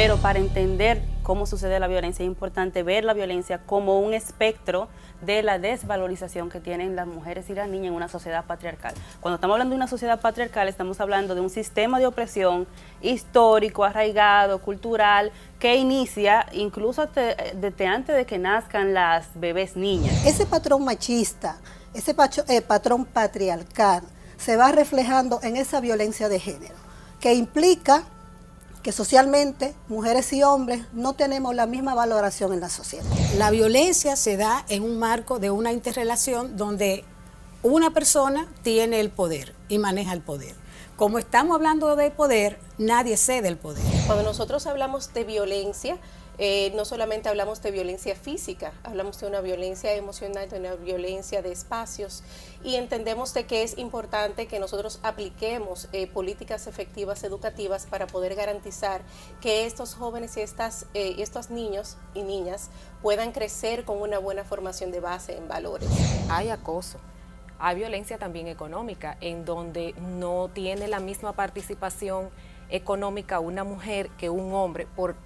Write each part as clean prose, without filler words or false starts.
pero para entender cómo sucede la violencia es importante ver la violencia como un espectro de la desvalorización que tienen las mujeres y las niñas en una sociedad patriarcal. Cuando estamos hablando de una sociedad patriarcal, estamos hablando de un sistema de opresión histórico, arraigado, cultural, que inicia incluso desde antes de que nazcan las bebés niñas. Ese patrón machista, ese patrón patriarcal, se va reflejando en esa violencia de género, que implica que socialmente mujeres y hombres no tenemos la misma valoración en la sociedad. La violencia se da en un marco de una interrelación donde una persona tiene el poder y maneja el poder. Como estamos hablando de poder, nadie cede el poder. Cuando nosotros hablamos de violencia, no solamente hablamos de violencia física, hablamos de una violencia emocional, de una violencia de espacios, y entendemos de que es importante que nosotros apliquemos políticas efectivas educativas para poder garantizar que estos jóvenes y estos niños y niñas puedan crecer con una buena formación de base en valores. Hay acoso. Hay violencia también económica, en donde no tiene la misma participación económica una mujer que un hombre por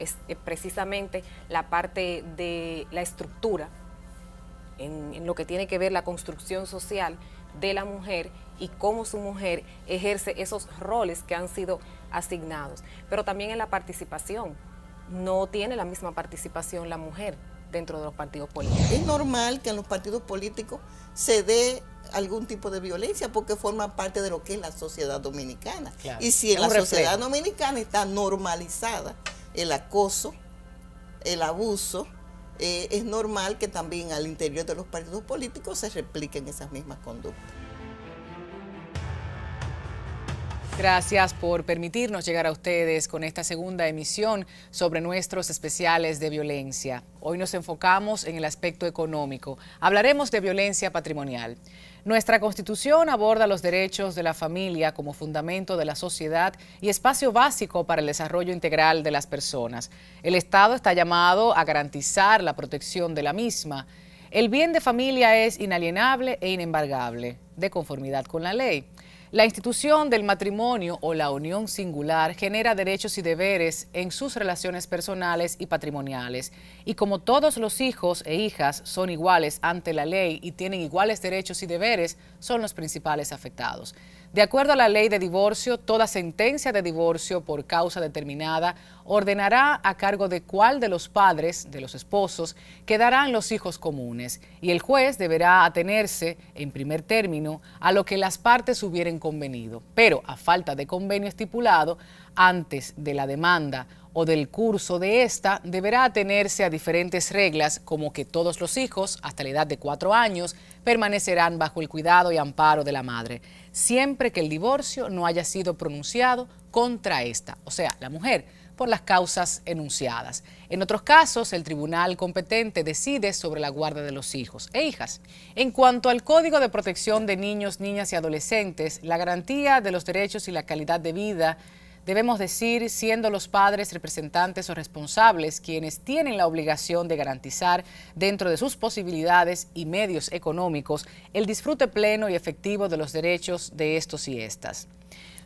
precisamente la parte de la estructura, en lo que tiene que ver la construcción social de la mujer y cómo su mujer ejerce esos roles que han sido asignados. Pero también en la participación, no tiene la misma participación la mujer dentro de los partidos políticos. Es normal que en los partidos políticos se dé algún tipo de violencia porque forma parte de lo que es la sociedad dominicana. Claro. Y si en la sociedad dominicana está normalizada el acoso, el abuso, es normal que también al interior de los partidos políticos se repliquen esas mismas conductas. Gracias por permitirnos llegar a ustedes con esta segunda emisión sobre nuestros especiales de violencia. Hoy nos enfocamos en el aspecto económico. Hablaremos de violencia patrimonial. Nuestra Constitución aborda los derechos de la familia como fundamento de la sociedad y espacio básico para el desarrollo integral de las personas. El Estado está llamado a garantizar la protección de la misma. El bien de familia es inalienable e inembargable, de conformidad con la ley. La institución del matrimonio o la unión singular genera derechos y deberes en sus relaciones personales y patrimoniales. Y como todos los hijos e hijas son iguales ante la ley y tienen iguales derechos y deberes, son los principales afectados. De acuerdo a la ley de divorcio, toda sentencia de divorcio por causa determinada ordenará a cargo de cuál de los padres, de los esposos, quedarán los hijos comunes, y el juez deberá atenerse, en primer término, a lo que las partes hubieren convenido, pero a falta de convenio estipulado, antes de la demanda o del curso de esta, deberá atenerse a diferentes reglas, como que todos los hijos, hasta la edad de 4 años, permanecerán bajo el cuidado y amparo de la madre, siempre que el divorcio no haya sido pronunciado contra esta, o sea, la mujer, por las causas enunciadas. En otros casos, el tribunal competente decide sobre la guarda de los hijos e hijas. En cuanto al Código de Protección de Niños, Niñas y Adolescentes, la garantía de los derechos y la calidad de vida, debemos decir, siendo los padres representantes o responsables quienes tienen la obligación de garantizar, dentro de sus posibilidades y medios económicos, el disfrute pleno y efectivo de los derechos de estos y estas.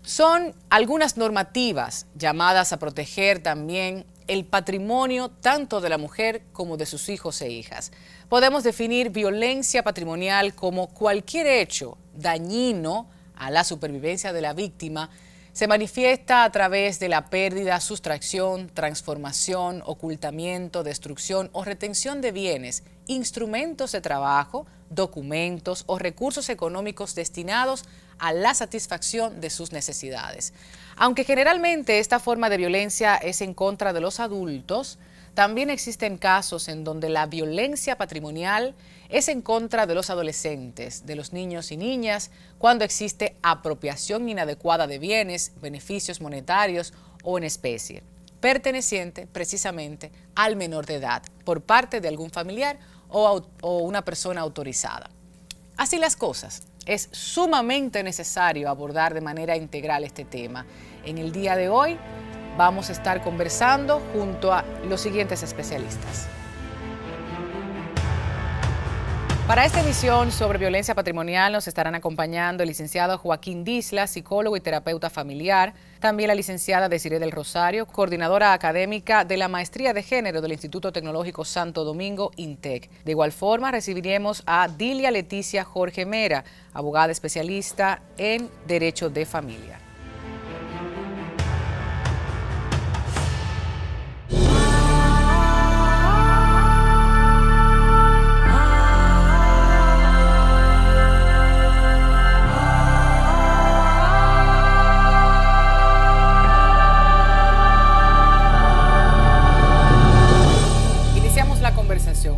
Son algunas normativas llamadas a proteger también el patrimonio tanto de la mujer como de sus hijos e hijas. Podemos definir violencia patrimonial como cualquier hecho dañino a la supervivencia de la víctima. Se manifiesta a través de la pérdida, sustracción, transformación, ocultamiento, destrucción o retención de bienes, instrumentos de trabajo, documentos o recursos económicos destinados a la satisfacción de sus necesidades. Aunque generalmente esta forma de violencia es en contra de los adultos, también existen casos en donde la violencia patrimonial es en contra de los adolescentes, de los niños y niñas, cuando existe apropiación inadecuada de bienes, beneficios monetarios o en especie, perteneciente precisamente al menor de edad, por parte de algún familiar o una persona autorizada. Así las cosas, es sumamente necesario abordar de manera integral este tema. En el día de hoy vamos a estar conversando junto a los siguientes especialistas. Para esta edición sobre violencia patrimonial nos estarán acompañando el licenciado Joaquín Disla, psicólogo y terapeuta familiar, también la licenciada Desiree del Rosario, coordinadora académica de la Maestría de Género del Instituto Tecnológico Santo Domingo, INTEC. De igual forma, recibiremos a Dilia Leticia Jorge Mera, abogada especialista en Derecho de Familia.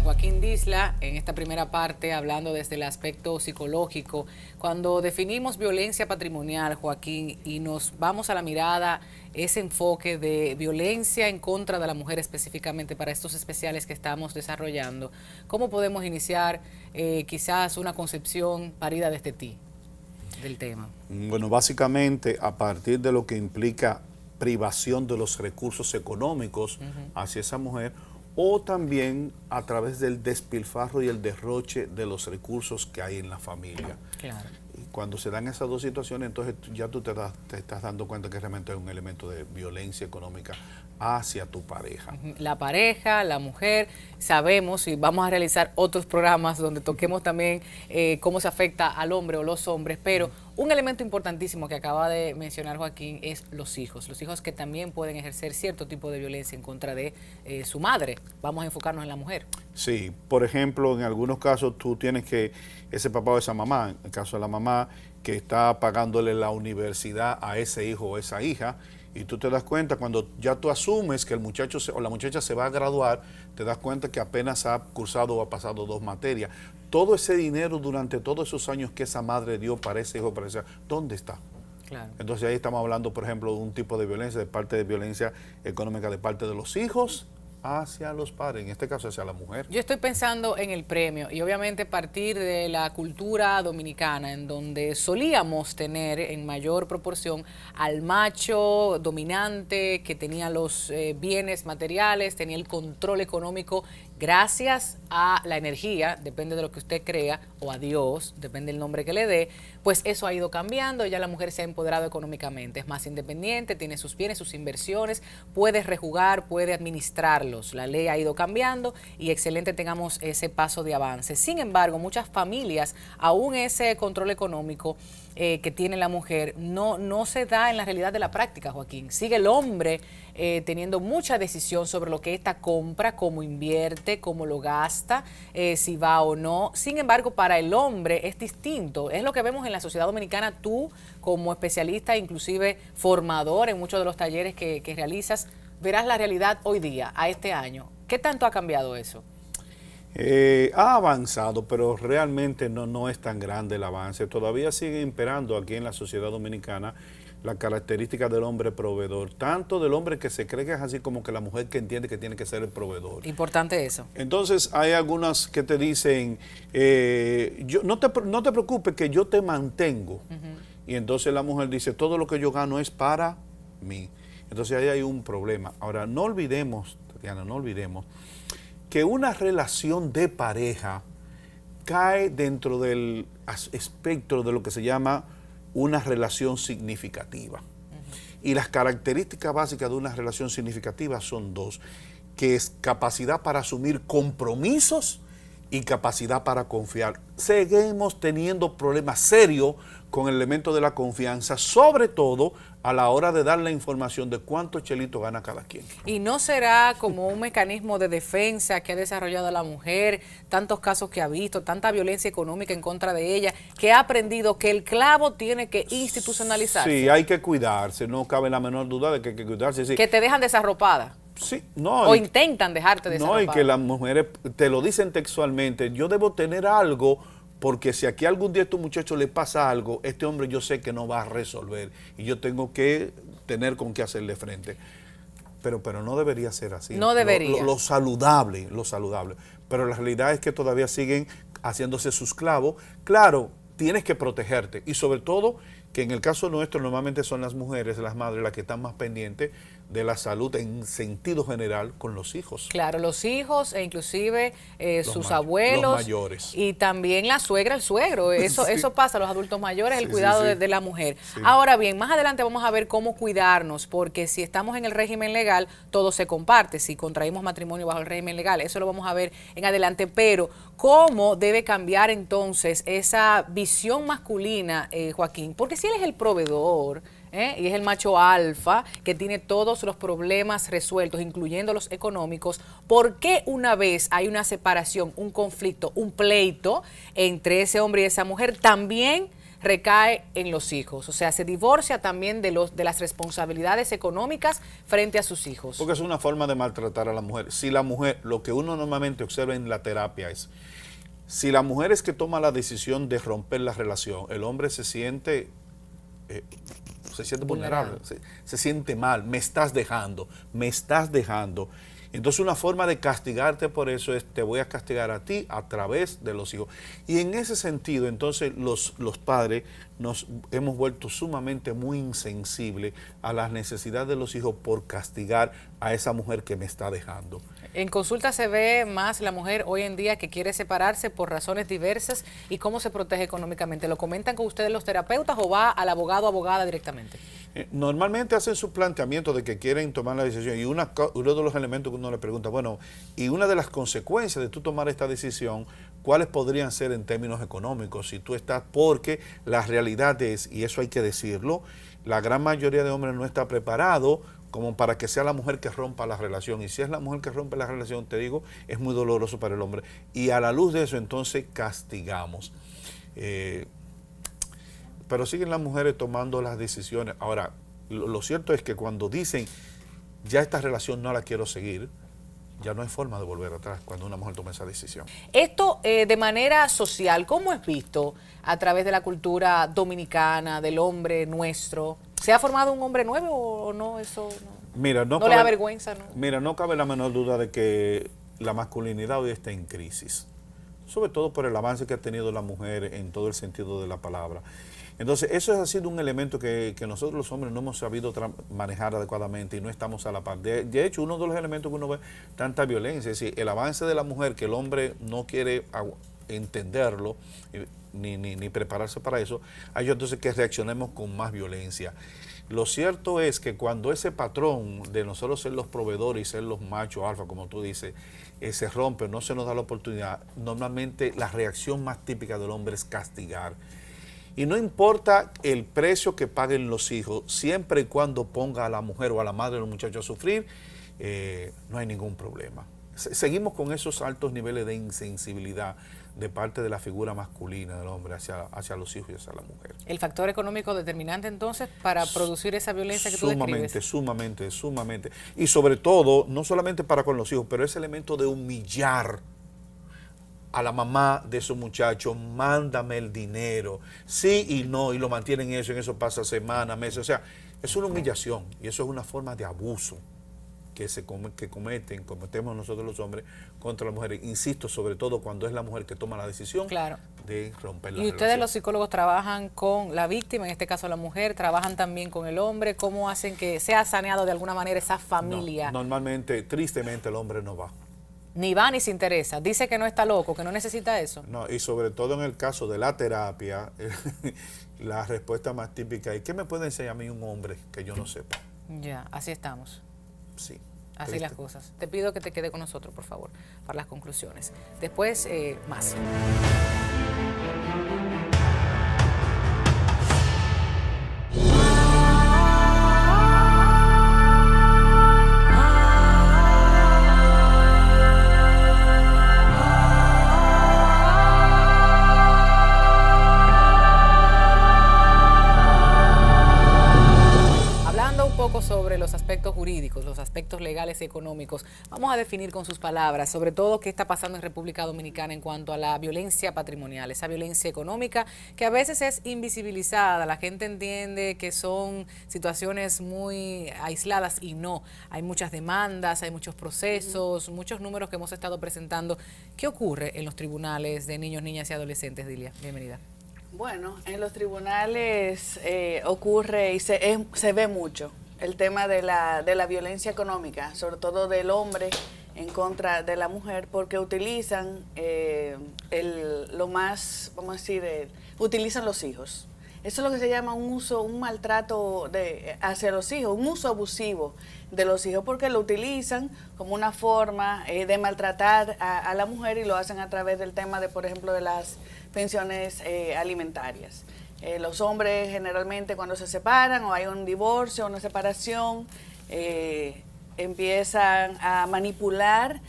Joaquín Disla, en esta primera parte, hablando desde el aspecto psicológico, cuando definimos violencia patrimonial, Joaquín, y nos vamos a la mirada, ese enfoque de violencia en contra de la mujer específicamente para estos especiales que estamos desarrollando, ¿cómo podemos iniciar quizás una concepción parida desde ti del tema? Bueno, básicamente a partir de lo que implica privación de los recursos económicos hacia esa mujer, o también a través del despilfarro y el derroche de los recursos que hay en la familia. Claro. Y cuando se dan esas dos situaciones, entonces ya tú te estás dando cuenta que realmente es un elemento de violencia económica hacia tu pareja. La pareja, la mujer, sabemos y vamos a realizar otros programas donde toquemos también cómo se afecta al hombre o los hombres, pero un elemento importantísimo que acaba de mencionar Joaquín es los hijos que también pueden ejercer cierto tipo de violencia en contra de su madre. Vamos a enfocarnos en la mujer. Sí, por ejemplo, en algunos casos tú tienes que, ese papá o esa mamá, en el caso de la mamá, que está pagándole la universidad a ese hijo o esa hija, y tú te das cuenta cuando ya tú asumes que el muchacho o la muchacha se va a graduar, te das cuenta que apenas ha cursado o ha pasado 2 materias. Todo ese dinero durante todos esos años que esa madre dio para ese hijo, para esa, ¿dónde está? Claro. Entonces ahí estamos hablando, por ejemplo, de un tipo de violencia, de violencia económica de parte de los hijos hacia los padres, en este caso hacia la mujer. Yo estoy pensando en el premio y obviamente partir de la cultura dominicana en donde solíamos tener en mayor proporción al macho dominante que tenía los bienes materiales, tenía el control económico gracias a la energía, depende de lo que usted crea, o a Dios, depende del nombre que le dé, pues eso ha ido cambiando, ya la mujer se ha empoderado económicamente, es más independiente, tiene sus bienes, sus inversiones, puede rejugar, puede administrarlos, la ley ha ido cambiando y excelente tengamos ese paso de avance. Sin embargo, muchas familias, aún ese control económico que tiene la mujer, no se da en la realidad de la práctica, Joaquín. Sigue el hombre teniendo mucha decisión sobre lo que ésta compra, cómo invierte, cómo lo gasta, si va o no. Sin embargo, para el hombre es distinto. Es lo que vemos en la sociedad dominicana. Tú, como especialista, inclusive formador en muchos de los talleres que realizas, verás la realidad hoy día, a este año. ¿Qué tanto ha cambiado eso? Ha avanzado, pero realmente no es tan grande el avance. Todavía sigue imperando aquí en la sociedad dominicana la característica del hombre proveedor, tanto del hombre que se cree que es así como que la mujer que entiende que tiene que ser el proveedor. Importante eso. Entonces hay algunas que te dicen, no te preocupes que yo te mantengo. Y entonces la mujer dice, todo lo que yo gano es para mí. Entonces ahí hay un problema. Ahora, no olvidemos, Tatiana, no olvidemos que una relación de pareja cae dentro del espectro de lo que se llama una relación significativa. Y las características básicas de una relación significativa son 2, que es capacidad para asumir compromisos y capacidad para confiar. Seguimos teniendo problemas serios con el elemento de la confianza, sobre todo a la hora de dar la información de cuánto chelito gana cada quien. ¿Y no será como un mecanismo de defensa que ha desarrollado la mujer, tantos casos que ha visto, tanta violencia económica en contra de ella, que ha aprendido que el clavo tiene que institucionalizarse? Sí, hay que cuidarse, no cabe la menor duda de que hay que cuidarse. Sí. Que te dejan desarropada. Sí, no. O intentan dejarte desarropada. No, y que las mujeres te lo dicen textualmente, yo debo tener algo porque si aquí algún día a este muchacho le pasa algo, este hombre yo sé que no va a resolver y yo tengo que tener con qué hacerle frente. Pero no debería ser así. No debería. Lo saludable. Pero la realidad es que todavía siguen haciéndose sus clavos. Claro, tienes que protegerte y sobre todo que en el caso nuestro normalmente son las mujeres, las madres, las que están más pendientes de la salud en sentido general con los hijos. Claro, los hijos e inclusive sus abuelos. Los mayores. Y también la suegra, el suegro. Eso, Sí. eso pasa, los adultos mayores, el Sí, cuidado sí, sí. de la mujer. Sí. Ahora bien, más adelante vamos a ver cómo cuidarnos, porque si estamos en el régimen legal, todo se comparte. Si contraímos matrimonio bajo el régimen legal, eso lo vamos a ver en adelante. Pero, ¿cómo debe cambiar entonces esa visión masculina, Joaquín? Porque si él es el proveedor, y es el macho alfa que tiene todos los problemas resueltos, incluyendo los económicos, ¿por qué una vez hay una separación, un conflicto, un pleito entre ese hombre y esa mujer, también recae en los hijos? O sea, se divorcia también de las responsabilidades económicas frente a sus hijos. Porque es una forma de maltratar a la mujer. Si la mujer, lo que uno normalmente observa en la terapia es, si la mujer es que toma la decisión de romper la relación, el hombre se siente vulnerable, se siente mal, me estás dejando. Entonces una forma de castigarte por eso es, te voy a castigar a ti a través de los hijos. Y en ese sentido, entonces los padres nos hemos vuelto sumamente muy insensibles a las necesidades de los hijos por castigar a esa mujer que me está dejando. En consulta se ve más la mujer hoy en día que quiere separarse por razones diversas, y cómo se protege económicamente. ¿Lo comentan con ustedes los terapeutas o va al abogado o abogada directamente? Normalmente hacen su planteamiento de que quieren tomar la decisión, y uno de los elementos que uno le pregunta, bueno, y una de las consecuencias de tú tomar esta decisión, ¿cuáles podrían ser en términos económicos? Si tú estás, porque la realidad es, y eso hay que decirlo, la gran mayoría de hombres no está preparado como para que sea la mujer que rompa la relación, y si es la mujer que rompe la relación, te digo, es muy doloroso para el hombre, y a la luz de eso entonces castigamos. Pero siguen las mujeres tomando las decisiones. Ahora, lo cierto es que cuando dicen, ya esta relación no la quiero seguir, ya no hay forma de volver atrás cuando una mujer toma esa decisión. Esto de manera social, ¿cómo es visto a través de la cultura dominicana, del hombre nuestro? ¿Se ha formado un hombre nuevo o no? Eso no, Mira, no le da vergüenza, ¿no? Mira, no cabe la menor duda de que la masculinidad hoy está en crisis, sobre todo por el avance que ha tenido la mujer en todo el sentido de la palabra. Entonces, eso ha sido un elemento que nosotros los hombres no hemos sabido manejar adecuadamente y no estamos a la par. De hecho, uno de los elementos que uno ve, tanta violencia, es decir, el avance de la mujer, que el hombre no quiere entenderlo ni prepararse para eso, hay entonces que reaccionemos con más violencia. Lo cierto es que cuando ese patrón de nosotros ser los proveedores y ser los machos alfa, como tú dices, se rompe, no se nos da la oportunidad, normalmente la reacción más típica del hombre es castigar. Y no importa el precio que paguen los hijos, siempre y cuando ponga a la mujer o a la madre de los muchachos a sufrir, no hay ningún problema. Seguimos con esos altos niveles de insensibilidad de parte de la figura masculina del hombre hacia los hijos y hacia la mujer. ¿El factor económico determinante entonces para producir esa violencia que tú describes? Sumamente. Y sobre todo, no solamente para con los hijos, pero ese elemento de humillar a la mamá de esos muchachos, mándame el dinero, sí y no, y lo mantienen en eso pasa semanas, meses, o sea, es una humillación y eso es una forma de abuso que cometemos nosotros los hombres contra las mujeres, insisto, sobre todo cuando es la mujer que toma la decisión de romper la relación. ¿Y ustedes los psicólogos trabajan con la víctima, en este caso la mujer, trabajan también con el hombre? ¿Cómo hacen que sea saneado de alguna manera esa familia? No, normalmente, tristemente, el hombre no va. Ni va ni se interesa, dice que no está loco, que no necesita eso. No, y sobre todo en el caso de la terapia, la respuesta más típica es, ¿qué me puede enseñar a mí un hombre que yo no sepa? Ya, así estamos. Sí. Así las cosas. Te pido que te quede con nosotros, por favor, para las conclusiones. Después, más. Sobre los aspectos jurídicos, los aspectos legales y económicos, vamos a definir con sus palabras, sobre todo qué está pasando en República Dominicana en cuanto a la violencia patrimonial, esa violencia económica que a veces es invisibilizada. La gente entiende que son situaciones muy aisladas y no. Hay muchas demandas, hay muchos procesos, muchos números que hemos estado presentando. ¿Qué ocurre en los tribunales de niños, niñas y adolescentes, Dilia? Bienvenida. Bueno, en los tribunales ocurre y se ve mucho el tema de la violencia económica, sobre todo del hombre en contra de la mujer, porque utilizan lo más, vamos a decir, utilizan los hijos. Eso es lo que se llama un maltrato hacia los hijos, un uso abusivo de los hijos, porque lo utilizan como una forma de maltratar a la mujer y lo hacen a través del tema de, por ejemplo, de las pensiones alimentarias. Los hombres generalmente cuando se separan o hay un divorcio o una separación, empiezan a manipular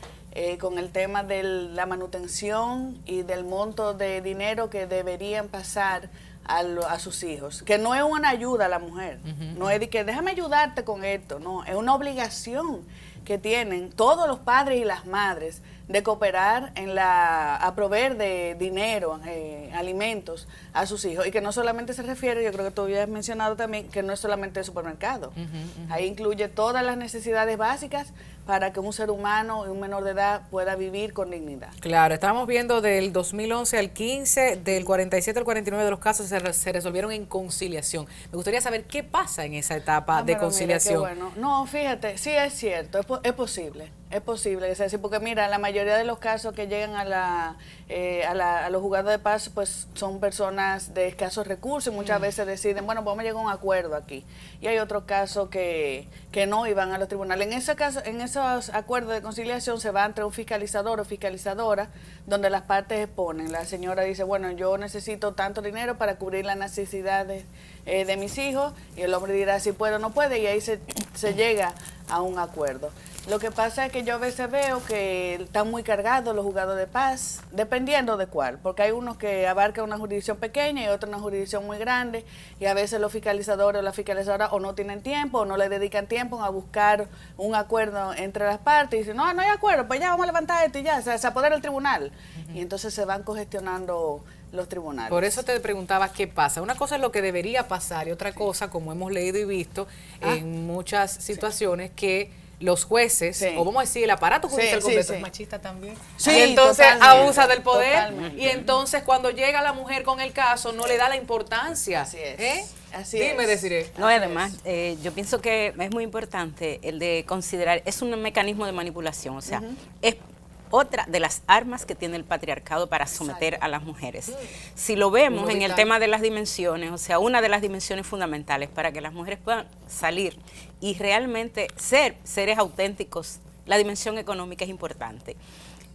con el tema de la manutención y del monto de dinero que deberían pasar a sus hijos, que no es una ayuda a la mujer, no es de que déjame ayudarte con esto, no, es una obligación que tienen todos los padres y las madres de cooperar a proveer de dinero, alimentos a sus hijos, y que no solamente se refiere, yo creo que tú habías mencionado también, que no es solamente el supermercado, ahí incluye todas las necesidades básicas para que un ser humano y un menor de edad pueda vivir con dignidad. Claro, estamos viendo del 2011 al 15, del 47 al 49 de los casos se resolvieron en conciliación. Me gustaría saber qué pasa en esa etapa de conciliación. Mira, qué bueno. No, fíjate, sí es cierto, es posible que sea así, porque mira, la mayoría de los casos que llegan a los juzgados de paz, pues son personas de escasos recursos y muchas veces deciden, bueno, vamos a llegar a un acuerdo aquí. Y hay otros casos que no y van a los tribunales. En ese caso, en esos acuerdos de conciliación se va entre un fiscalizador o fiscalizadora, donde las partes exponen. La señora dice, bueno, yo necesito tanto dinero para cubrir las necesidades de mis hijos, y el hombre dirá si puede o no puede, y ahí se llega a un acuerdo. Lo que pasa es que yo a veces veo que están muy cargados los juzgados de paz, dependiendo de cuál, porque hay unos que abarcan una jurisdicción pequeña y otros una jurisdicción muy grande, y a veces los fiscalizadores o las fiscalizadoras o no tienen tiempo o no le dedican tiempo a buscar un acuerdo entre las partes, y dicen, no hay acuerdo, pues ya vamos a levantar esto y ya, se apodera el tribunal, y entonces se van congestionando los tribunales. Por eso te preguntaba qué pasa. Una cosa es lo que debería pasar y otra cosa, como hemos leído y visto en muchas situaciones, que los jueces, o vamos a decir el aparato judicial completo, es machista también. Sí, y entonces abusa del poder, totalmente. y entonces cuando llega la mujer con el caso no le da la importancia. Así es. Así Dime, es. Desiree. No, y además, yo pienso que es muy importante el de considerar, es un mecanismo de manipulación, o sea, es otra de las armas que tiene el patriarcado para someter a las mujeres. Si lo vemos en el tema de las dimensiones, o sea, una de las dimensiones fundamentales para que las mujeres puedan salir y realmente ser seres auténticos, la dimensión económica es importante.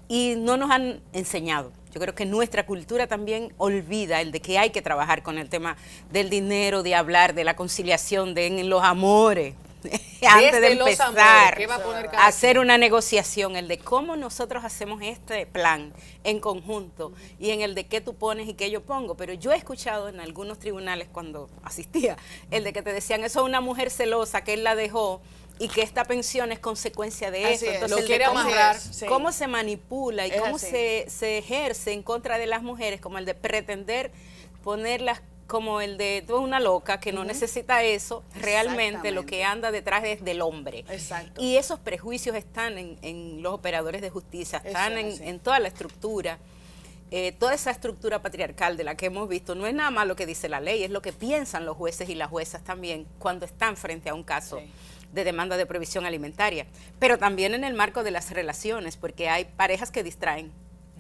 Y no nos han enseñado. Yo creo que nuestra cultura también olvida el de que hay que trabajar con el tema del dinero, de hablar, de la conciliación, de los amores. Antes de empezar a hacer una negociación, el de cómo nosotros hacemos este plan en conjunto y en el de qué tú pones y qué yo pongo. Pero yo he escuchado en algunos tribunales cuando asistía, el de que te decían, eso es una mujer celosa, que él la dejó y que esta pensión es consecuencia de eso. Entonces, lo quiere amarrar. Cómo se manipula y cómo se ejerce en contra de las mujeres, como el de pretender ponerlas como el de tú eres una loca que no necesita eso, realmente lo que anda detrás es del hombre. Exacto. Y esos prejuicios están en los operadores de justicia, están en toda la estructura. Toda esa estructura patriarcal de la que hemos visto no es nada más lo que dice la ley, es lo que piensan los jueces y las juezas también cuando están frente a un caso de demanda de provisión alimentaria, pero también en el marco de las relaciones, porque hay parejas que distraen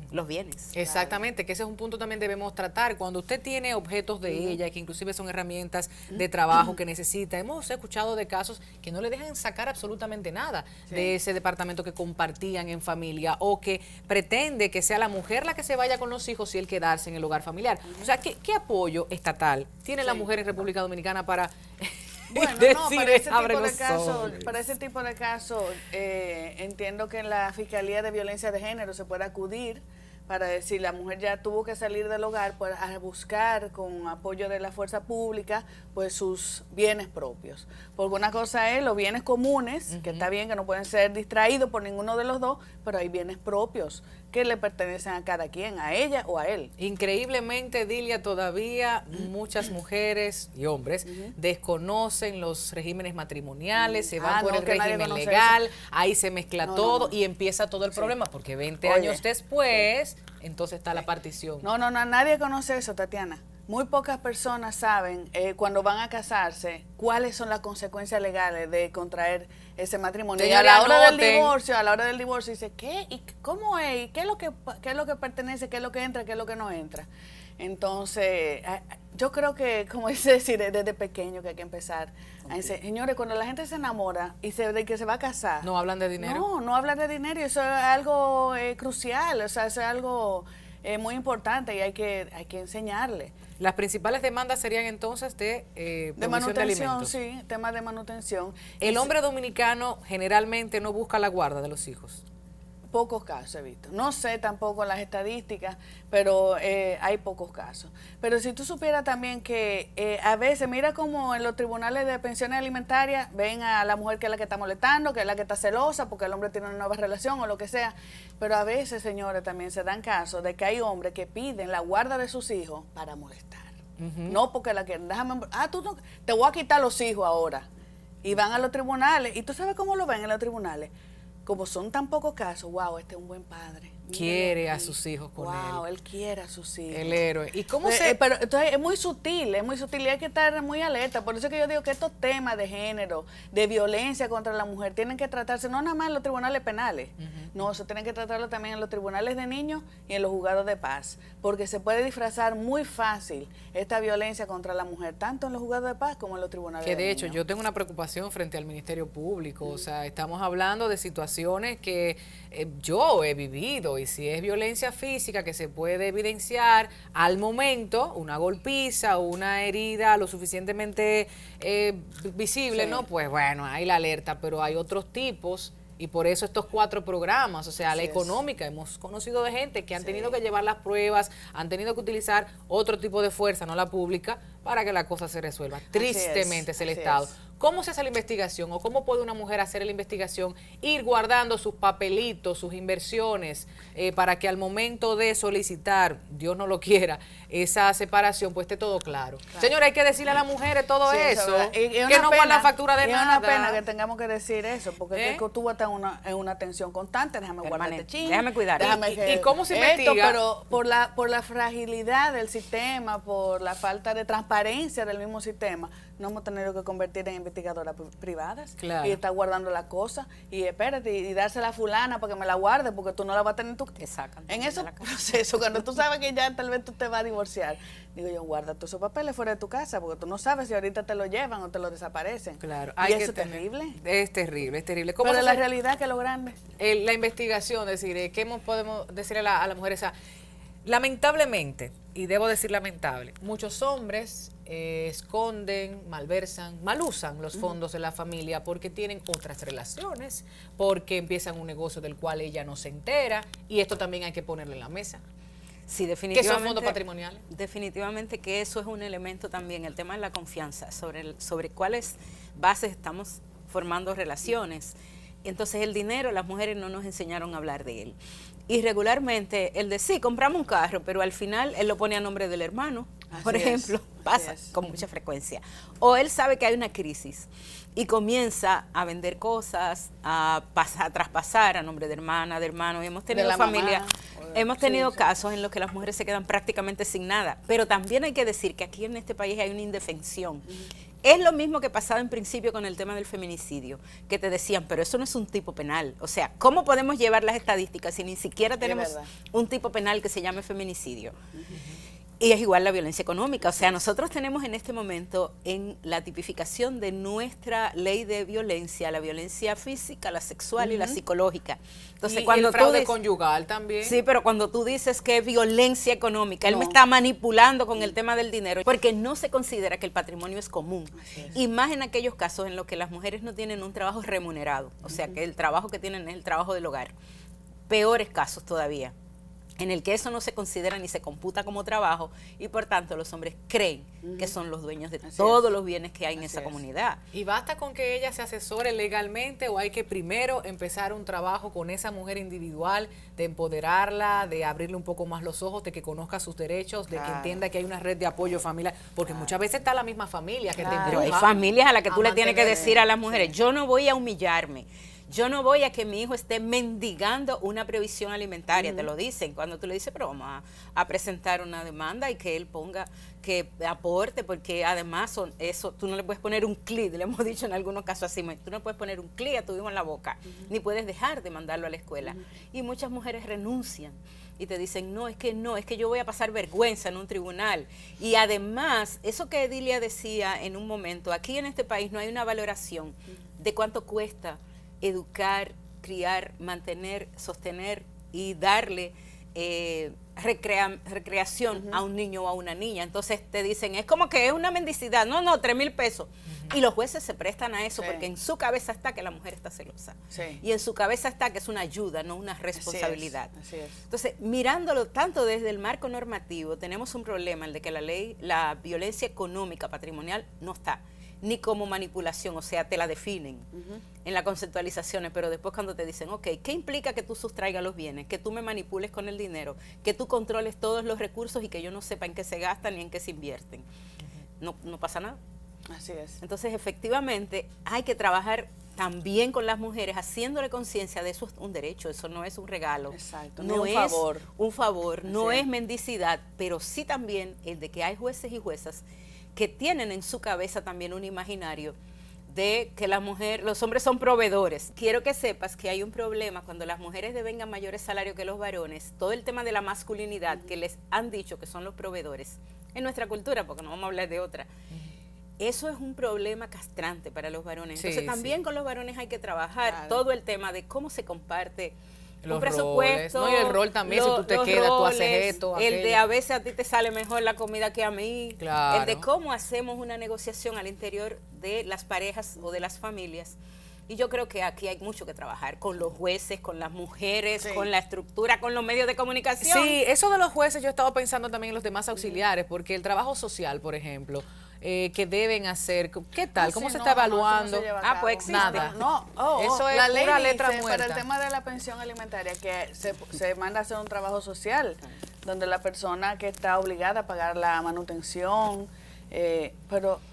los bienes. Exactamente, que ese es un punto también debemos tratar. Cuando usted tiene objetos de ella, que inclusive son herramientas de trabajo que necesita, hemos escuchado de casos que no le dejan sacar absolutamente nada de ese departamento que compartían en familia, o que pretende que sea la mujer la que se vaya con los hijos y él quedarse en el hogar familiar. O sea, ¿qué apoyo estatal tiene la mujer en República Dominicana para... Bueno, no, para ese tipo de casos, entiendo que en la Fiscalía de Violencia de Género se puede acudir para decir la mujer ya tuvo que salir del hogar, pues a buscar con apoyo de la fuerza pública pues sus bienes propios. Porque una cosa es los bienes comunes, que está bien que no pueden ser distraídos por ninguno de los dos, pero hay bienes propios que le pertenecen a cada quien, a ella o a él. Increíblemente, Dilia, todavía muchas mujeres y hombres desconocen los regímenes matrimoniales, se van por el régimen legal, ahí se mezcla todo y empieza todo el problema, porque 20 años después, entonces está la partición. No, nadie conoce eso, Tatiana. muy pocas personas saben cuando van a casarse cuáles son las consecuencias legales de contraer ese matrimonio. Y a la hora del divorcio dice, ¿qué? ¿Y cómo es? ¿Y qué es lo que pertenece? ¿Qué es lo que entra? ¿Qué es lo que no entra? Entonces, yo creo que, como dice decir, desde pequeño que hay que empezar a enseñar. Señores, cuando la gente se enamora y de que se va a casar. ¿No hablan de dinero? No hablan de dinero, y eso es algo crucial, o sea, eso es algo muy importante y hay que enseñarle. Las principales demandas serían entonces de manutención, sí, temas de manutención. El hombre dominicano generalmente no busca la guarda de los hijos. Pocos casos he visto. No sé tampoco las estadísticas, pero hay pocos casos. Pero si tú supieras también que a veces, mira como en los tribunales de pensiones alimentarias ven a la mujer que es la que está molestando, que es la que está celosa porque el hombre tiene una nueva relación o lo que sea. Pero a veces, señores, también se dan casos de que hay hombres que piden la guarda de sus hijos para molestar. No porque la quieren. Tú no, te voy a quitar los hijos ahora. Y van a los tribunales. ¿Y tú sabes cómo lo ven en los tribunales? Como son tan pocos casos, wow, este es un buen padre. Quiere a sus hijos con él. Wow, él quiere a sus hijos. El héroe. ¿Y cómo pero entonces es muy sutil y hay que estar muy alerta. Por eso es que yo digo que estos temas de género, de violencia contra la mujer, tienen que tratarse no nada más en los tribunales penales, no, eso tienen que tratarlo también en los tribunales de niños y en los juzgados de paz, porque se puede disfrazar muy fácil esta violencia contra la mujer, tanto en los juzgados de paz como en los tribunales de niños. Que de hecho yo tengo una preocupación frente al Ministerio Público, o sea, estamos hablando de situaciones que yo he vivido, y si es violencia física que se puede evidenciar al momento, una golpiza o una herida lo suficientemente visible, sí, ¿no? Pues bueno, hay la alerta, pero hay otros tipos. Y por eso estos 4 programas, o sea, la económica, hemos conocido de gente que han tenido que llevar las pruebas, han tenido que utilizar otro tipo de fuerza, no la pública, para que la cosa se resuelva. Tristemente es el Estado. ¿Cómo se hace la investigación o cómo puede una mujer hacer la investigación, ir guardando sus papelitos, sus inversiones, para que al momento de solicitar, Dios no lo quiera, esa separación, pues esté todo claro? Señora, hay que decirle a las mujeres todo eso, que no guardan factura de nada. Es una pena que tengamos que decir eso, porque es que tú vas a estar en una tensión constante, déjame guardarte ching, déjame cuidar. ¿Y cómo se investiga? Pero por la fragilidad del sistema, por la falta de transparencia del mismo sistema, no hemos tenido que convertir en investigadoras privadas, claro, y estar guardando la cosa y espérate y dársela a fulana para que me la guarde porque tú no la vas a tener en tu casa. Exacto. En ese proceso, cuando tú sabes que ya tal vez tú te vas a divorciar, digo yo, guarda todos esos papeles fuera de tu casa porque tú no sabes si ahorita te lo llevan o te lo desaparecen. Claro. Y eso es terrible. Es terrible, es terrible. Pero la realidad que es lo grande. La investigación, es decir, ¿qué podemos decirle a la mujer esa? Lamentablemente, y debo decir lamentable, muchos hombres esconden, malversan, malusan los fondos de la familia porque tienen otras relaciones, porque empiezan un negocio del cual ella no se entera, y esto también hay que ponerlo en la mesa. Sí, definitivamente. ¿Qué son fondos patrimoniales? Definitivamente que eso es un elemento también, el tema de la confianza, sobre cuáles bases estamos formando relaciones. Entonces el dinero, las mujeres no nos enseñaron a hablar de él. Y regularmente el de sí, compramos un carro, pero al final él lo pone a nombre del hermano, por ejemplo, pasa con mucha frecuencia. O él sabe que hay una crisis y comienza a vender cosas, a traspasar a nombre de hermana, de hermano. Y hemos tenido familia, hemos tenido casos en los que las mujeres se quedan prácticamente sin nada. Pero también hay que decir que aquí en este país hay una indefensión. Es lo mismo que pasaba en principio con el tema del feminicidio, que te decían, pero eso no es un tipo penal. O sea, ¿cómo podemos llevar las estadísticas si ni siquiera tenemos un tipo penal que se llame feminicidio? Y es igual la violencia económica. O sea, nosotros tenemos en este momento en la tipificación de nuestra ley de violencia, la violencia física, la sexual y la psicológica. Entonces, cuando el fraude conyugal también. Sí, pero cuando tú dices que es violencia económica, él me está manipulando con el tema del dinero, porque no se considera que el patrimonio es común. Y más en aquellos casos en los que las mujeres no tienen un trabajo remunerado, o sea, que el trabajo que tienen es el trabajo del hogar. Peores casos todavía, en el que eso no se considera ni se computa como trabajo y por tanto los hombres creen que son los dueños de todos los bienes que hay en esa comunidad. ¿Y basta con que ella se asesore legalmente o hay que primero empezar un trabajo con esa mujer individual, de empoderarla, de abrirle un poco más los ojos, de que conozca sus derechos, de que entienda que hay una red de apoyo familiar? Porque muchas veces está la misma familia que te empuja. Pero hay familias a las que tú le tienes que decir a las mujeres, yo no voy a humillarme, Yo no voy a que mi hijo esté mendigando una previsión alimentaria, te lo dicen. Cuando tú le dices, pero vamos a presentar una demanda y que él ponga, que aporte, porque además eso, tú no le puedes poner un clic, le hemos dicho en algunos casos así, tú no puedes poner un clic a tu hijo en la boca, ni puedes dejar de mandarlo a la escuela. Y muchas mujeres renuncian y te dicen, no, es que yo voy a pasar vergüenza en un tribunal. Y además, eso que Edilia decía en un momento, aquí en este país no hay una valoración de cuánto cuesta educar, criar, mantener, sostener y darle recreación a un niño o a una niña. Entonces te dicen, es como que es una mendicidad. No, 3,000 pesos. Y los jueces se prestan a eso porque en su cabeza está que la mujer está celosa. Y en su cabeza está que es una ayuda, no una responsabilidad. Así es. Entonces, mirándolo tanto desde el marco normativo, tenemos un problema, el de que la violencia económica patrimonial no está ni como manipulación, o sea, te la definen en las conceptualizaciones, pero después cuando te dicen, ok, ¿qué implica que tú sustraigas los bienes? Que tú me manipules con el dinero, que tú controles todos los recursos y que yo no sepa en qué se gastan ni en qué se invierten. No pasa nada. Así es. Entonces, efectivamente, hay que trabajar también con las mujeres, haciéndole conciencia de eso es un derecho, eso no es un regalo. Exacto, no es un favor, no Así es mendicidad, pero sí también el de que hay jueces y juezas que tienen en su cabeza también un imaginario de que los hombres son proveedores. Quiero que sepas que hay un problema cuando las mujeres devengan mayores salarios que los varones, todo el tema de la masculinidad que les han dicho que son los proveedores en nuestra cultura, porque no vamos a hablar de otra. Eso es un problema castrante para los varones. Entonces también con los varones hay que trabajar todo el tema de cómo se comparte un presupuesto, roles, ¿no? Y el rol también, si tú te quedas, tú haces esto, el de a veces a ti te sale mejor la comida que a mí, claro. El de cómo hacemos una negociación al interior de las parejas o de las familias. Y yo creo que aquí hay mucho que trabajar con los jueces, con las mujeres, con la estructura, con los medios de comunicación. Sí, eso de los jueces yo he estado pensando también en los demás auxiliares, porque el trabajo social, por ejemplo, que deben hacer, ¿qué tal? ¿Cómo se está evaluando? Pues existe. Nada. Eso es la pura ley letra dice, muerta. para el tema de la pensión alimentaria, que se manda a hacer un trabajo social, donde la persona que está obligada a pagar la manutención,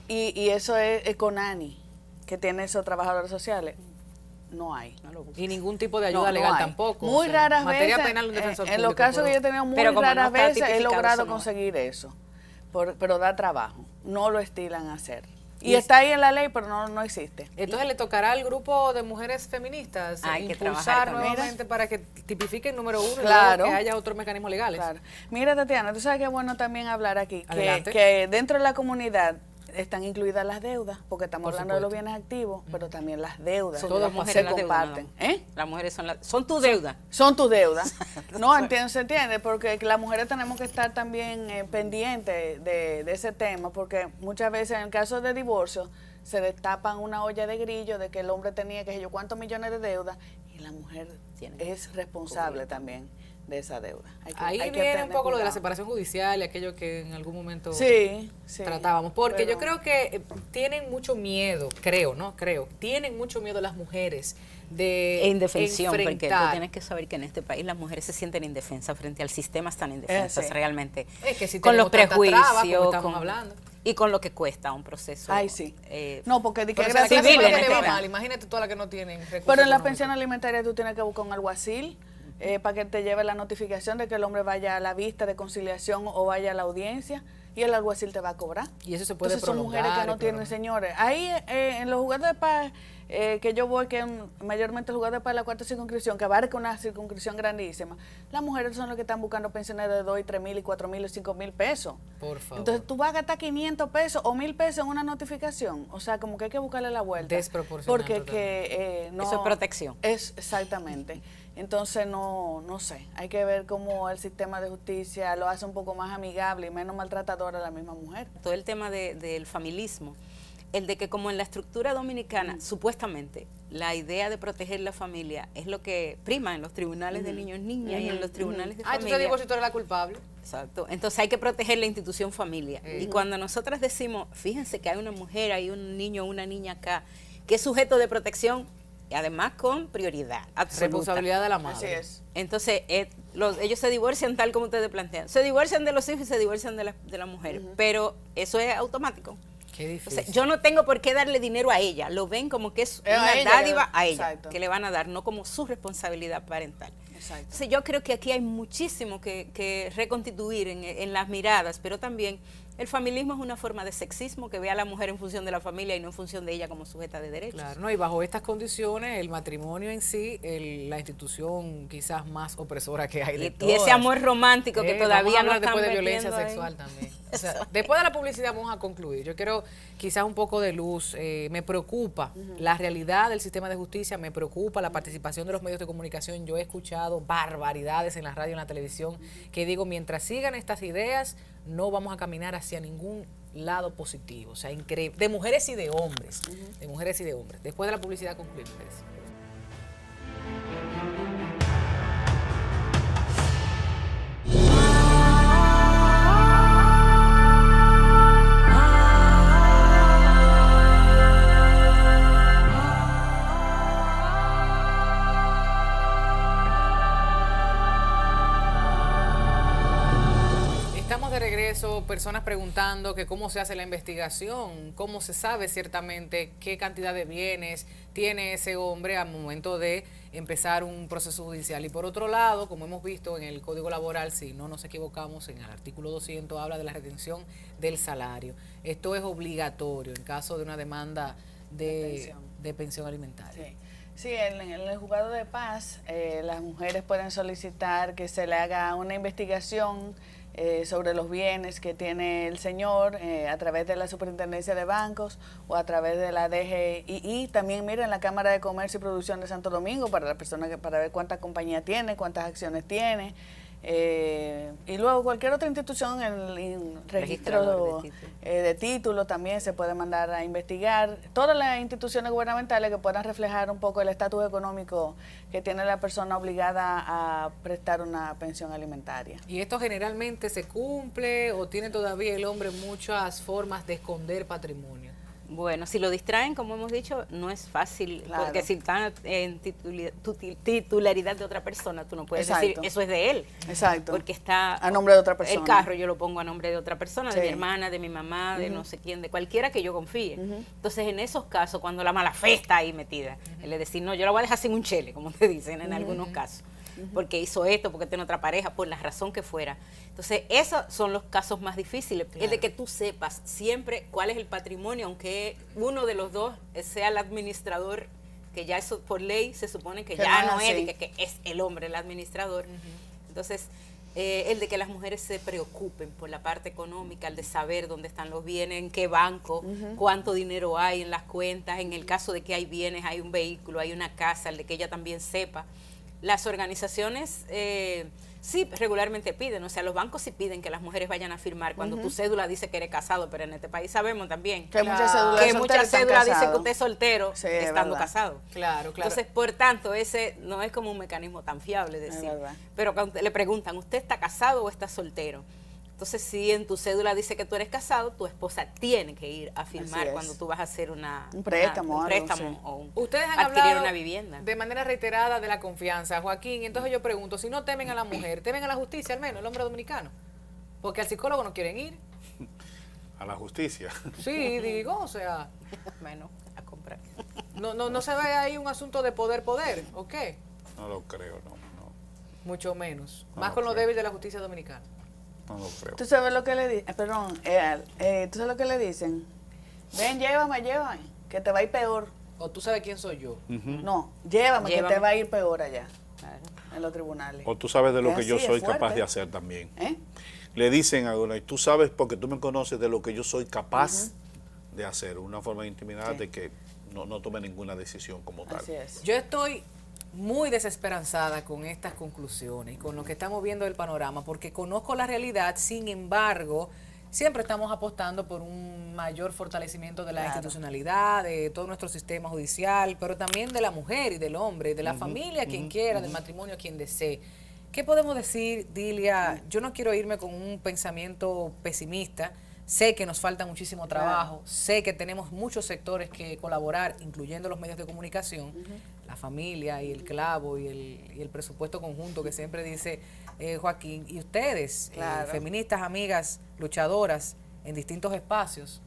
y eso es CONANI, que tiene esos trabajadores sociales. No hay. Y ningún tipo de ayuda legal tampoco. Muy raras materia veces, penal, un defensor en los casos que yo he tenido, muy raras veces he logrado conseguir eso. Pero da trabajo, no lo estilan a hacer. Y está ahí en la ley, pero no existe. Entonces le tocará al grupo de mujeres feministas impulsar nuevamente para que tipifiquen número uno y luego que haya otros mecanismos legales. Claro. Mira, Tatiana, tú sabes que es bueno también hablar aquí, que dentro de la comunidad están incluidas las deudas, porque estamos hablando de los bienes activos, pero también las deudas. Todas las mujeres se comparten. Las mujeres son tu deuda. Son tu deuda. No, se entiende, porque las mujeres tenemos que estar también pendientes de ese tema, porque muchas veces en el caso de divorcio se destapan una olla de grillo de que el hombre tenía que sé yo cuántos millones de deudas y la mujer es responsable también de esa deuda. Ahí viene un poco lo de la separación judicial y aquello que en algún momento tratábamos, porque yo creo que tienen mucho miedo, tienen mucho miedo las mujeres de indefensión, porque tú enfrentar. tienes que saber que en este país las mujeres se sienten indefensas frente al sistema, están indefensas realmente. Es que si con los prejuicios, estamos hablando. Y con lo que cuesta un proceso. Ay, sí. No, porque civil, imagínate todas las que no tienen recursos. Pero en la pensión alimentaria tú tienes que buscar un alguacil para que te lleve la notificación de que el hombre vaya a la vista de conciliación o vaya a la audiencia, y el alguacil te va a cobrar. Y eso se puede Entonces son mujeres que no tienen, señores. Ahí en los juzgados de paz que yo voy, que mayormente el juzgado de paz de la cuarta circunscripción, que abarca una circunscripción grandísima, las mujeres son las que están buscando pensiones de 2, 3,000 y 4,000 y 5,000 pesos. Por favor. Entonces tú vas a gastar 500 pesos o 1,000 pesos en una notificación. O sea, como que hay que buscarle la vuelta. Desproporcional. Porque no, eso es protección. Exactamente. Entonces, no sé, hay que ver cómo el sistema de justicia lo hace un poco más amigable y menos maltratador a la misma mujer. Todo el tema del familismo, el de que como en la estructura dominicana, supuestamente, la idea de proteger la familia es lo que prima en los tribunales de niños y niñas y en los tribunales de familia. Tú te divorcias, tú eres la culpable. Exacto. Entonces hay que proteger la institución familia. Y cuando nosotras decimos, fíjense que hay una mujer, hay un niño o una niña acá, que es sujeto de protección, y además con prioridad absoluta. Responsabilidad de la madre. Así es. Entonces, ellos se divorcian tal como ustedes plantean. Se divorcian de los hijos y se divorcian de la mujer, pero eso es automático. Qué difícil. O sea, yo no tengo por qué darle dinero a ella, lo ven como que es A una ella, dádiva a ella, exacto. que le van a dar, no como su responsabilidad parental. Exacto. Entonces yo creo que aquí hay muchísimo que reconstituir en las miradas, pero también el familismo es una forma de sexismo que ve a la mujer en función de la familia y no en función de ella como sujeta de derechos. Claro, ¿no? Y bajo estas condiciones, el matrimonio en sí, la institución quizás más opresora que hay de Y todas. ese amor romántico que Vamos todavía a no hablar están después de violencia metiendo ahí. sexual también. O sea, después de la publicidad vamos a concluir. Yo quiero quizás un poco de luz. Me preocupa la realidad del sistema de justicia, me preocupa la participación de los medios de comunicación. Yo he escuchado barbaridades en la radio y en la televisión que digo, mientras sigan estas ideas, no vamos a caminar hacia ningún lado positivo. O sea, increíble. De mujeres y de hombres. De mujeres y de hombres. Después de la publicidad concluimos. Estamos de regreso, personas preguntando que cómo se hace la investigación, cómo se sabe ciertamente qué cantidad de bienes tiene ese hombre al momento de empezar un proceso judicial. Y por otro lado, como hemos visto en el Código Laboral, si no nos equivocamos, en el artículo 200 habla de la retención del salario. Esto es obligatorio en caso de una demanda de pensión alimentaria. Sí. Sí, en el juzgado de paz, las mujeres pueden solicitar que se le haga una investigación sobre los bienes que tiene el señor a través de la Superintendencia de Bancos o a través de la DGI. También, miren, la Cámara de Comercio y Producción de Santo Domingo para la persona para ver cuántas compañías tiene, cuántas acciones tiene. Y luego cualquier otra institución, el registro de títulos también se puede mandar a investigar. Todas las instituciones gubernamentales que puedan reflejar un poco el estatus económico que tiene la persona obligada a prestar una pensión alimentaria. ¿Y esto generalmente se cumple o tiene todavía el hombre muchas formas de esconder patrimonio? Bueno, si lo distraen, como hemos dicho, no es fácil, Claro. porque si está en titularidad de otra persona, tú no puedes Exacto. decir, eso es de él. Exacto. Porque está A nombre de otra persona. El carro yo lo pongo a nombre de otra persona, Sí. de mi hermana, de mi mamá, de no sé quién, de cualquiera que yo confíe. Entonces, en esos casos, cuando la mala fe está ahí metida, él le decir, no, yo la voy a dejar sin un chele, como te dicen en algunos casos. Porque hizo esto, porque tiene otra pareja, por la razón que fuera. Entonces, esos son los casos más difíciles, el de que tú sepas siempre cuál es el patrimonio, aunque uno de los dos sea el administrador, que ya eso por ley se supone que ya no es, así. que es el hombre el administrador. Entonces, el de que las mujeres se preocupen por la parte económica, el de saber dónde están los bienes, en qué banco, cuánto dinero hay en las cuentas, en el caso de que hay bienes, hay un vehículo, hay una casa, el de que ella también sepa. Las organizaciones sí regularmente piden, o sea, los bancos sí piden que las mujeres vayan a firmar cuando tu cédula dice que eres casado, pero en este país sabemos también Que muchas cédulas que de muchas soltero están cédulas dicen que casados. usted es soltero Sí, es estando verdad. casado. Claro, claro. Entonces, por tanto, ese no es como un mecanismo tan fiable Es decir. verdad. Pero cuando le preguntan, ¿usted está casado o está soltero? Entonces, si en tu cédula dice que tú eres casado, tu esposa tiene que ir a firmar Así es. cuando tú vas a hacer un préstamo, un algo, préstamo sí. o Ustedes han adquirir hablado una vivienda. de manera reiterada de la confianza, Joaquín, y entonces yo pregunto, si no temen a la mujer, temen a la justicia al menos, el hombre dominicano, porque al psicólogo no quieren ir. A la justicia. Sí, digo, o sea, Bueno, a comprar. no se ve ahí un asunto de poder, ¿o qué? No lo creo, no. Mucho menos. No Más lo con lo creo. débil de la justicia dominicana. No lo creo. ¿Tú sabes lo que le dicen? Perdón, ¿tú sabes lo que le dicen? Ven, llévame, que te va a ir peor. O tú sabes quién soy yo. No, llévame, que te va a ir peor allá, Claro. en los tribunales. O tú sabes de lo Es que yo así, soy es fuerte. capaz de hacer también. ¿Eh? Le dicen a uno, y tú sabes porque tú me conoces de lo que yo soy capaz de hacer. Una forma de intimidarte que no tome ninguna decisión como tal. Así es. Yo estoy muy desesperanzada con estas conclusiones y con lo que estamos viendo del panorama, porque conozco la realidad, sin embargo, siempre estamos apostando por un mayor fortalecimiento de la institucionalidad, de todo nuestro sistema judicial, pero también de la mujer y del hombre, de la familia, quien quiera, del matrimonio, quien desee. ¿Qué podemos decir, Dilia? Yo no quiero irme con un pensamiento pesimista. Sé que nos falta muchísimo trabajo, sé que tenemos muchos sectores que colaborar, incluyendo los medios de comunicación, la familia y el clavo y el presupuesto conjunto que siempre dice Joaquín, y ustedes, Claro. feministas, amigas, luchadoras en distintos espacios,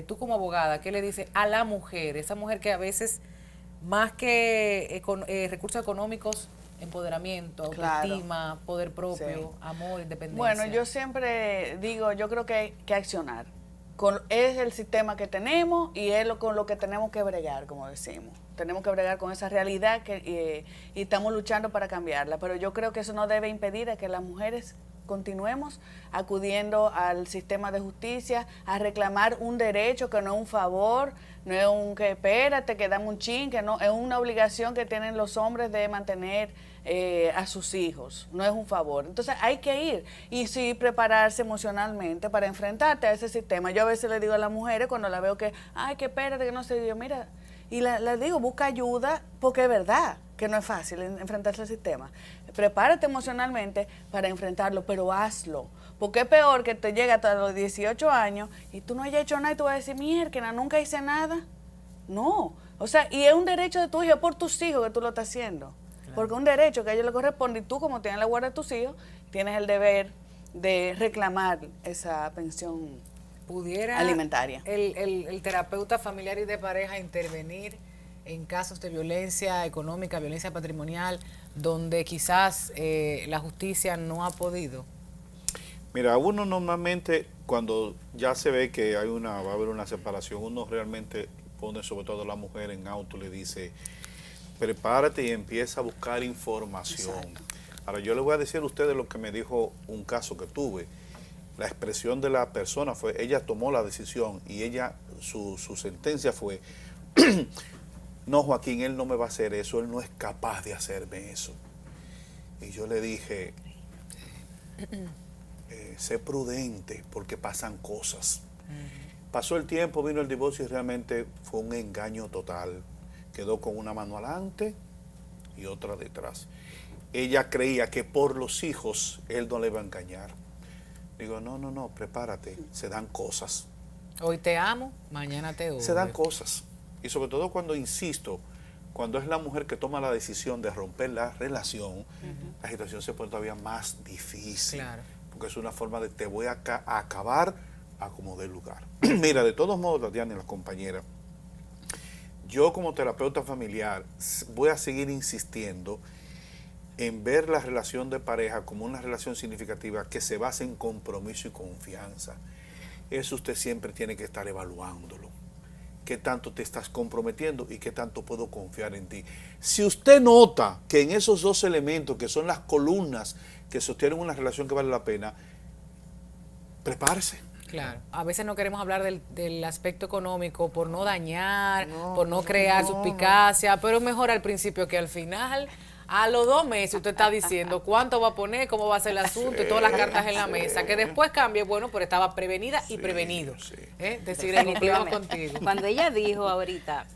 tú como abogada, ¿qué le dices a la mujer? Esa mujer que a veces, más que recursos económicos, empoderamiento, autoestima, poder propio, amor, independencia. Bueno, yo siempre digo, yo creo que hay que accionar. Es el sistema que tenemos y es con lo que tenemos que bregar, como decimos. Tenemos que bregar con esa realidad y estamos luchando para cambiarla. Pero yo creo que eso no debe impedir a que las mujeres continuemos acudiendo al sistema de justicia a reclamar un derecho que no es un favor, no es un que espérate, que dame un chin, que no, es una obligación que tienen los hombres de mantener a sus hijos, no es un favor. Entonces hay que ir y sí prepararse emocionalmente para enfrentarte a ese sistema. Yo a veces le digo a las mujeres cuando la veo que, ay, que espérate, que no sé, yo mira, y les digo, busca ayuda, porque es verdad que no es fácil enfrentarse al sistema. Prepárate emocionalmente para enfrentarlo, pero hazlo. Porque es peor que te llegue hasta los 18 años y tú no hayas hecho nada y tú vas a decir, mierda, nunca hice nada. No, o sea, y es un derecho de tu hijo, es por tus hijos que tú lo estás haciendo. Claro. Porque es un derecho que a ellos les corresponde y tú, como tienes la guarda de tus hijos, tienes el deber de reclamar esa pensión alimentaria. El terapeuta familiar y de pareja intervenir en casos de violencia económica, violencia patrimonial, donde quizás la justicia no ha podido? Mira, uno normalmente cuando ya se ve que va a haber una separación, uno realmente pone sobre todo a la mujer en auto, le dice, prepárate y empieza a buscar información. Exacto. Ahora yo le voy a decir a ustedes lo que me dijo un caso que tuve. La expresión de la persona fue, ella tomó la decisión y su sentencia fue, no, Joaquín, él no me va a hacer eso, él no es capaz de hacerme eso. Y yo le dije, sé prudente porque pasan cosas. Pasó el tiempo, vino el divorcio y realmente fue un engaño total. Quedó con una mano adelante y otra detrás. Ella creía que por los hijos él no le iba a engañar. Digo, no, prepárate, se dan cosas. Hoy te amo, mañana te odio. Se dan cosas. Y sobre todo cuando, insisto, cuando es la mujer que toma la decisión de romper la relación, la situación se pone todavía más difícil. Claro. Porque es una forma de te voy a acabar a como dé lugar. Mira, de todos modos, Tatiana y la compañera, yo como terapeuta familiar voy a seguir insistiendo en ver la relación de pareja como una relación significativa que se basa en compromiso y confianza. Eso usted siempre tiene que estar evaluándolo. ¿Qué tanto te estás comprometiendo y qué tanto puedo confiar en ti? Si usted nota que en esos dos elementos, que son las columnas que sostienen una relación que vale la pena, prepárese. Claro, a veces no queremos hablar del aspecto económico por no dañar, por no crear suspicacia, pero mejor al principio que al final. A los 2 meses usted está diciendo cuánto va a poner, cómo va a ser el asunto y todas las cartas en la mesa. Que después cambie, bueno, pero estaba prevenida y prevenido. Decir, concluimos contigo. Cuando ella dijo ahorita,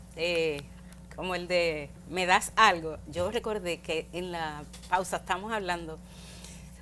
como el de me das algo, yo recordé que en la pausa estamos hablando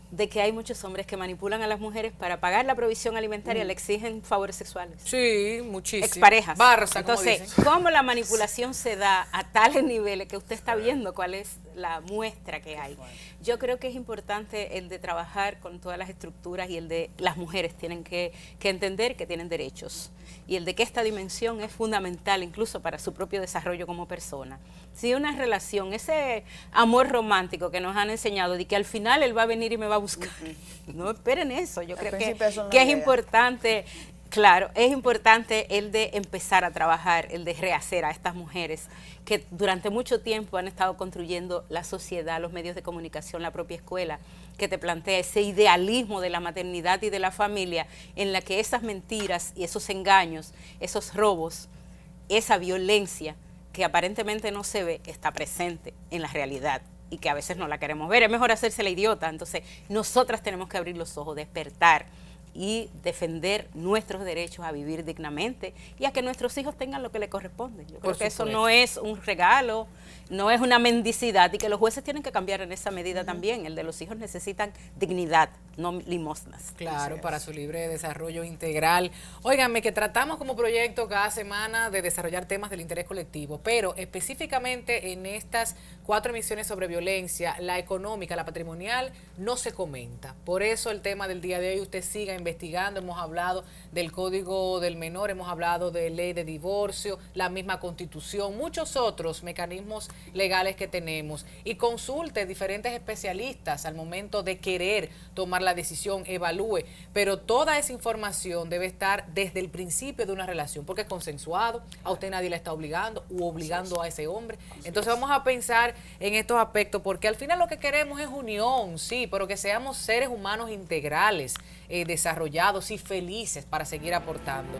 de que hay muchos hombres que manipulan a las mujeres para pagar la provisión alimentaria, le exigen favores sexuales. Sí, muchísimo. Exparejas. Barça, entonces, ¿cómo la manipulación se da a tales niveles que usted está viendo cuál es la muestra que hay? Yo creo que es importante el de trabajar con todas las estructuras y el de las mujeres tienen que entender que tienen derechos y el de que esta dimensión es fundamental incluso para su propio desarrollo como persona. Si una relación, ese amor romántico que nos han enseñado de que al final él va a venir y me va a buscar, no esperen eso. Yo creo que es importante. Claro, es importante el de empezar a trabajar, el de rehacer a estas mujeres que durante mucho tiempo han estado construyendo la sociedad, los medios de comunicación, la propia escuela, que te plantea ese idealismo de la maternidad y de la familia en la que esas mentiras y esos engaños, esos robos, esa violencia que aparentemente no se ve, está presente en la realidad y que a veces no la queremos ver. Es mejor hacerse la idiota. Entonces, nosotras tenemos que abrir los ojos, despertar y defender nuestros derechos a vivir dignamente y a que nuestros hijos tengan lo que les corresponde. Yo creo que eso no es un regalo, no es una mendicidad y que los jueces tienen que cambiar en esa medida también. El de los hijos necesitan dignidad, no limosnas. Claro, para su libre desarrollo integral. Óiganme, que tratamos como proyecto cada semana de desarrollar temas del interés colectivo, pero específicamente en estas 4 emisiones sobre violencia, la económica, la patrimonial, no se comenta. Por eso el tema del día de hoy, usted siga investigando investigando, hemos hablado del Código del Menor, hemos hablado de ley de divorcio, la misma Constitución, muchos otros mecanismos legales que tenemos, y consulte diferentes especialistas al momento de querer tomar la decisión, evalúe, pero toda esa información debe estar desde el principio de una relación, porque es consensuado, a usted nadie le está obligando u obligando a ese hombre. Entonces vamos a pensar en estos aspectos, porque al final lo que queremos es unión, sí, pero que seamos seres humanos integrales, desarrollados y felices para seguir aportando.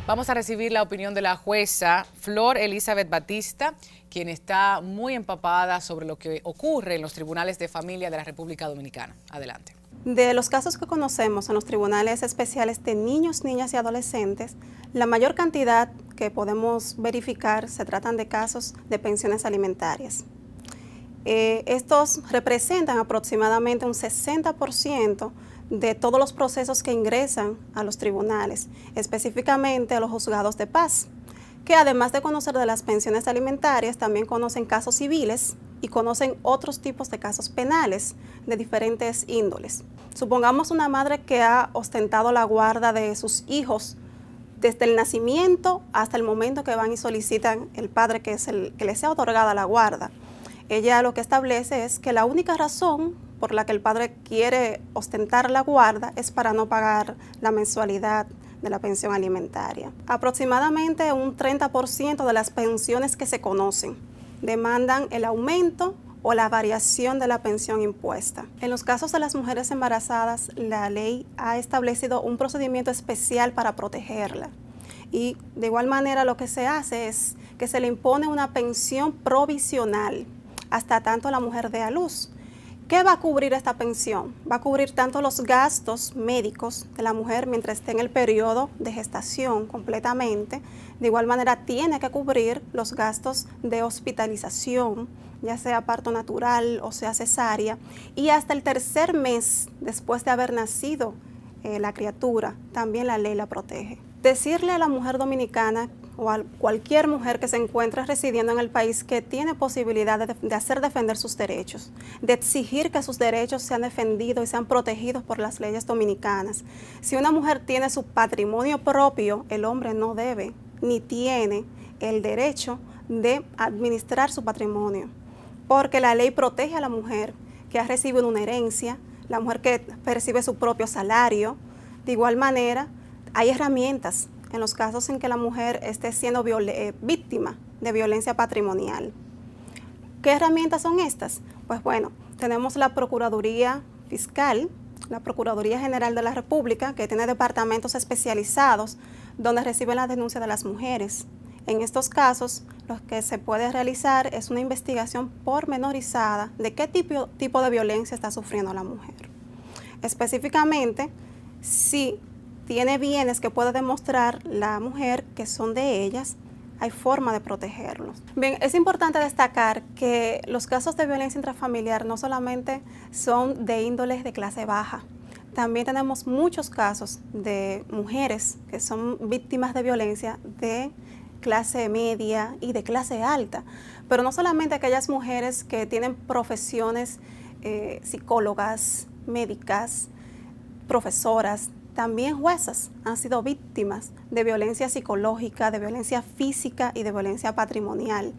Vamos a recibir la opinión de la jueza Flor Elizabeth Batista, quien está muy empapada sobre lo que ocurre en los tribunales de familia de la República Dominicana. Adelante. De los casos que conocemos en los tribunales especiales de niños, niñas y adolescentes, la mayor cantidad que podemos verificar se tratan de casos de pensiones alimentarias. Estos representan aproximadamente un 60% de todos los procesos que ingresan a los tribunales, específicamente a los juzgados de paz, que además de conocer de las pensiones alimentarias, también conocen casos civiles y conocen otros tipos de casos penales de diferentes índoles. Supongamos una madre que ha ostentado la guarda de sus hijos desde el nacimiento hasta el momento que van y solicitan el padre que es el que les sea otorgada la guarda. Ella lo que establece es que la única razón por la que el padre quiere ostentar la guarda es para no pagar la mensualidad de la pensión alimentaria. Aproximadamente un 30% de las pensiones que se conocen demandan el aumento o la variación de la pensión impuesta. En los casos de las mujeres embarazadas, la ley ha establecido un procedimiento especial para protegerla. Y de igual manera lo que se hace es que se le impone una pensión provisional hasta tanto la mujer dé a luz. ¿Qué va a cubrir esta pensión? Va a cubrir tanto los gastos médicos de la mujer mientras esté en el periodo de gestación completamente. De igual manera tiene que cubrir los gastos de hospitalización, ya sea parto natural o sea cesárea, y hasta el tercer mes después de haber nacido la criatura, también la ley la protege. Decirle a la mujer dominicana o a cualquier mujer que se encuentre residiendo en el país que tiene posibilidad de hacer defender sus derechos, de exigir que sus derechos sean defendidos y sean protegidos por las leyes dominicanas. Si una mujer tiene su patrimonio propio, el hombre no debe ni tiene el derecho de administrar su patrimonio, porque la ley protege a la mujer que ha recibido una herencia, la mujer que percibe su propio salario. De igual manera, hay herramientas en los casos en que la mujer esté siendo víctima de violencia patrimonial. ¿Qué herramientas son estas? Pues bueno, tenemos la Procuraduría Fiscal, la Procuraduría General de la República, que tiene departamentos especializados donde reciben las denuncias de las mujeres. En estos casos, lo que se puede realizar es una investigación pormenorizada de qué tipo de violencia está sufriendo la mujer. Específicamente, si tiene bienes que puede demostrar la mujer que son de ellas, hay forma de protegerlos. Bien, es importante destacar que los casos de violencia intrafamiliar no solamente son de índoles de clase baja, también tenemos muchos casos de mujeres que son víctimas de violencia de clase media y de clase alta, pero no solamente aquellas mujeres que tienen profesiones psicólogas, médicas, profesoras, también juezas han sido víctimas de violencia psicológica, de violencia física y de violencia patrimonial.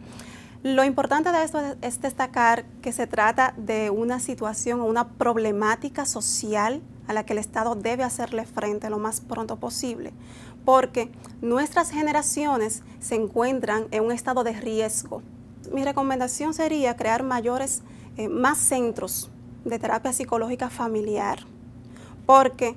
Lo importante de esto es destacar que se trata de una situación o una problemática social a la que el Estado debe hacerle frente lo más pronto posible, porque nuestras generaciones se encuentran en un estado de riesgo. Mi recomendación sería crear más centros de terapia psicológica familiar, porque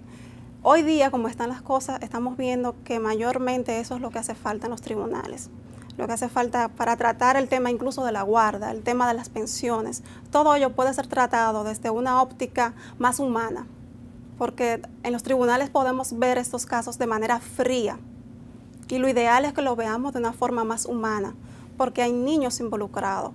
hoy día, como están las cosas, estamos viendo que mayormente eso es lo que hace falta en los tribunales. Lo que hace falta para tratar el tema incluso de la guarda, el tema de las pensiones. Todo ello puede ser tratado desde una óptica más humana, porque en los tribunales podemos ver estos casos de manera fría. Y lo ideal es que lo veamos de una forma más humana, porque hay niños involucrados.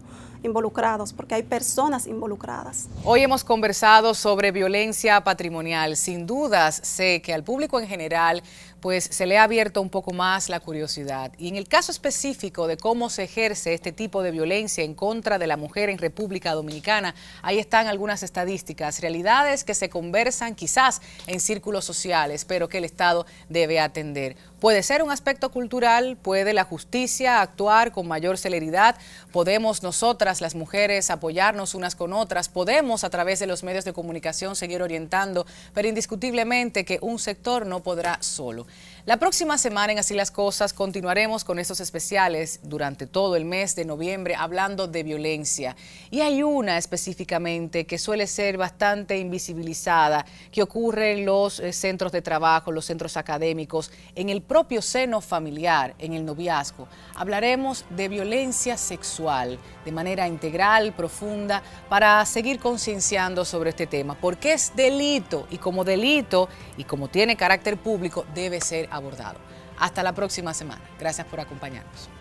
involucrados, porque hay personas involucradas. Hoy hemos conversado sobre violencia patrimonial. Sin dudas, sé que al público en general pues se le ha abierto un poco más la curiosidad. Y en el caso específico de cómo se ejerce este tipo de violencia en contra de la mujer en República Dominicana, ahí están algunas estadísticas, realidades que se conversan quizás en círculos sociales, pero que el Estado debe atender. Puede ser un aspecto cultural, puede la justicia actuar con mayor celeridad, podemos nosotras, las mujeres, apoyarnos unas con otras, podemos a través de los medios de comunicación seguir orientando, pero indiscutiblemente que un sector no podrá solo. La próxima semana en Así las Cosas continuaremos con estos especiales durante todo el mes de noviembre hablando de violencia. Y hay una específicamente que suele ser bastante invisibilizada, que ocurre en los centros de trabajo, los centros académicos, en el propio seno familiar, en el noviazgo. Hablaremos de violencia sexual de manera integral, profunda, para seguir concienciando sobre este tema, porque es delito y como tiene carácter público, debe ser abordado. Hasta la próxima semana. Gracias por acompañarnos.